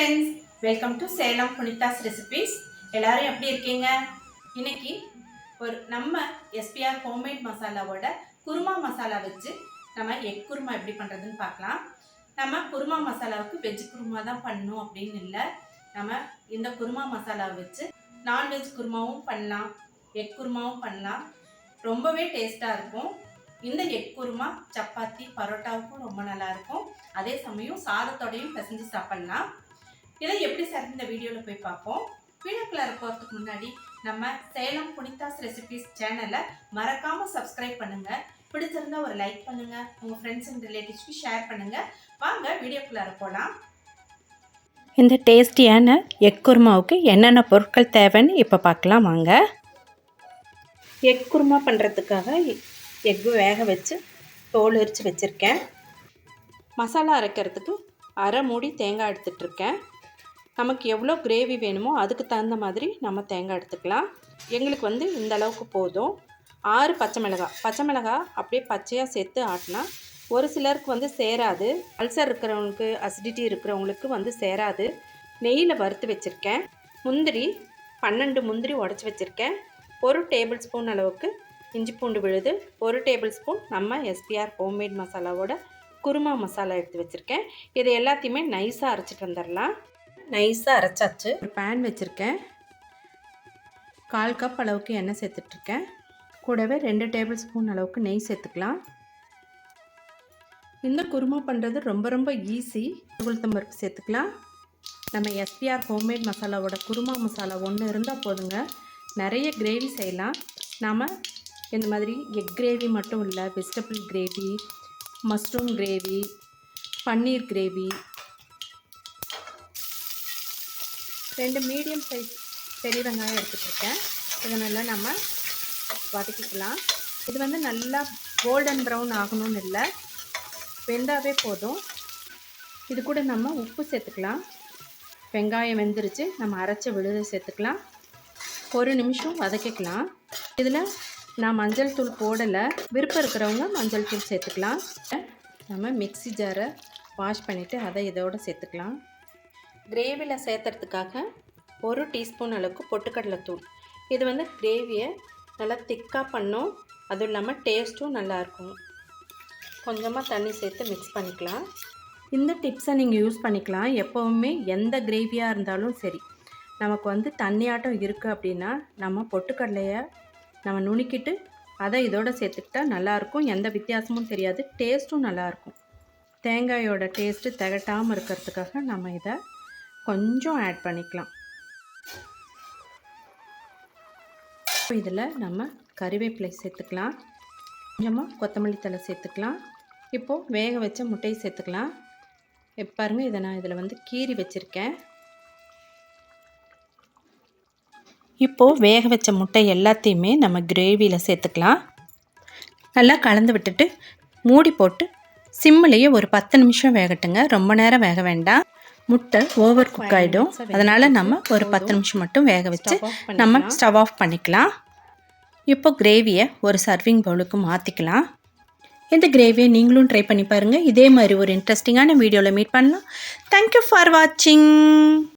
Friends, welcome to Salem புனிதாஸ் recipes. எல்லாரும் எப்படி இருக்கீங்க? இன்னைக்கு நம்ம எஸ்பிஆர் ஹோம்மேட் மசாலாவோட குருமா மசாலா வச்சு நம்ம எக் குருமா எப்படி பண்ணுறதுன்னு பார்க்கலாம். நம்ம குருமா மசாலாவுக்கு வெஜ் குருமா தான் பண்ணணும் அப்படின்னு இல்லை. நம்ம இந்த குருமா மசாலாவை வச்சு நான்வெஜ் குருமாவும் பண்ணலாம், எக் குருமாவும் பண்ணலாம். ரொம்பவே டேஸ்ட்டாக இருக்கும். இந்த எக் குருமா சப்பாத்தி பரோட்டாவுக்கும் ரொம்ப நல்லாயிருக்கும். அதே சமயம் சாதத்தோடையும் பிசைஞ்சு சாப்பிட்லாம். இதை எப்படி சார் இந்த வீடியோவில் போய் பார்ப்போம். வீடியோக்குள்ள போகிறதுக்கு முன்னாடி நம்ம சேலம் புனிதாஸ் ரெசிபீஸ் சேனலை மறக்காமல் சப்ஸ்கிரைப் பண்ணுங்கள். பிடிச்சிருந்தா ஒரு லைக் பண்ணுங்கள், உங்கள் ஃப்ரெண்ட்ஸ் அண்ட் ரிலேட்டிவ்ஸ்க்கு ஷேர் பண்ணுங்கள். வாங்க வீடியோக்குள்ள போகலாம். இந்த டேஸ்டியான எக் குருமாவுக்கு என்னென்ன பொருட்கள் தேவைன்னு இப்போ பார்க்கலாம் வாங்க. எக் குருமா பண்ணுறதுக்காக எக்கு வேக வச்சு தோல் எரித்து வச்சுருக்கேன். மசாலா அரைக்கிறதுக்கு அரை மூடி தேங்காய் எடுத்துகிட்ருக்கேன். நமக்கு எவ்வளோ கிரேவி வேணுமோ அதுக்கு தகுந்த மாதிரி நம்ம தேங்காய் எடுத்துக்கலாம். எங்களுக்கு இந்த அளவுக்கு போதும். 6 பச்சை மிளகாய் அப்படியே பச்சையாக சேர்த்து ஆட்டினா ஒரு சிலருக்கு சேராது. அல்சர் இருக்கிறவங்களுக்கு, அசிடிட்டி இருக்கிறவங்களுக்கு சேராது. நெய்யில் வறுத்து வச்சுருக்கேன். முந்திரி 12 முந்திரி உடச்சி வச்சுருக்கேன். 1 டேபிள் ஸ்பூன் அளவுக்கு இஞ்சி பூண்டு விழுது, 1 டேபிள் ஸ்பூன் நம்ம எஸ்பிஆர் ஹோம்மேட் மசாலாவோட குருமா மசாலா எடுத்து வச்சுருக்கேன். இதை எல்லாத்தையுமே நைஸாக அரைச்சிட்டு வந்துடலாம். நைஸாக அரைச்சாச்சு. ஒரு பேன் வச்சுருக்கேன். 1/4 கப் அளவுக்கு எண்ணெய் சேர்த்துட்ருக்கேன். கூடவே 2 டேபிள் ஸ்பூன் அளவுக்கு நெய் சேர்த்துக்கலாம். இந்த குருமா பண்ணுறது ரொம்ப ரொம்ப ஈஸி. உளுத்தம்பருப்பு சேர்த்துக்கலாம். நம்ம எஸ்பிஆர் ஹோம்மேட் மசாலாவோட குருமா மசாலா ஒன்று இருந்தால் போதுங்க, நிறைய கிரேவி செய்யலாம். நாம் இந்த மாதிரி எக் கிரேவி மட்டும் இல்லை, வெஜிடபிள் கிரேவி, மஷ்ரூம் கிரேவி, பன்னீர் கிரேவி, 2 மீடியம் சைஸ் பெரிய வெங்காயம் எடுத்துகிட்ருக்கேன். இதை நல்லா நம்ம வதக்கிக்கலாம். இது நல்லா கோல்டன் ப்ரௌன் ஆகணும்னு இல்லை, வெந்தாவே போதும். இது கூட நம்ம உப்பு சேர்த்துக்கலாம். வெங்காயம் வெந்துருச்சு, நம்ம அரைச்ச விழுது சேர்த்துக்கலாம். 1 நிமிஷம் வதக்கிக்கலாம். இதில் நான் மஞ்சள் தூள் போடலை, விருப்பம் இருக்கிறவங்க மஞ்சள் தூள் சேர்த்துக்கலாம். நம்ம மிக்ஸி ஜாரை வாஷ் பண்ணிவிட்டு அதை இதோடு சேர்த்துக்கலாம். கிரேவியில் சேர்த்துறதுக்காக 1 டீஸ்பூன் அளவுக்கு பொட்டுக்கடலை தூள். இது கிரேவியை நல்லா திக்காக பண்ணும், அதுவும் இல்லாமல் டேஸ்ட்டும் நல்லாயிருக்கும். கொஞ்சமாக தண்ணி சேர்த்து மிக்ஸ் பண்ணிக்கலாம். இந்த டிப்ஸை நீங்கள் யூஸ் பண்ணிக்கலாம். எப்போவுமே எந்த கிரேவியாக இருந்தாலும் சரி, நமக்கு தண்ணியாட்டம் இருக்குது அப்படின்னா நம்ம பொட்டுக்கடலையை நம்ம நுணுக்கிட்டு அதை இதோடு சேர்த்துக்கிட்டா நல்லாயிருக்கும். எந்த வித்தியாசமும் தெரியாது, டேஸ்ட்டும் நல்லாயிருக்கும். தேங்காயோட டேஸ்ட்டு திகட்டாமல் இருக்கிறதுக்காக நம்ம இதை கொஞ்சம் ஆட் பண்ணிக்கலாம். இதில் நம்ம கறிவேப்பிலை சேர்த்துக்கலாம். கொஞ்சமாக கொத்தமல்லி தழை சேர்த்துக்கலாம். இப்போது வேக வச்ச முட்டையை சேர்த்துக்கலாம். பாருங்கள், இதை நான் இதில் கீறி வச்சுருக்கேன். இப்போது வேக வச்ச முட்டை எல்லாத்தையுமே நம்ம கிரேவியில் சேர்த்துக்கலாம். நல்லா கலந்து விட்டுட்டு மூடி போட்டு சிம்மிலேயே ஒரு 10 நிமிஷம் வேகட்டுங்க. ரொம்ப நேரம் வேக வேண்டாம், முட்டை ஓவர் குக் ஆகிடும். அதனால் நம்ம ஒரு 10 நிமிஷம் மட்டும் வேக வச்சு நம்ம ஸ்டவ் ஆஃப் பண்ணிக்கலாம். இப்போ கிரேவியை ஒரு சர்விங் பவுலுக்கு மாற்றிக்கலாம். இந்த கிரேவியை நீங்களும் ட்ரை பண்ணி பாருங்கள். இதே மாதிரி ஒரு இன்ட்ரெஸ்டிங்கான வீடியோவில் மீட் பண்ணலாம். தேங்க்யூ ஃபார் வாட்சிங்.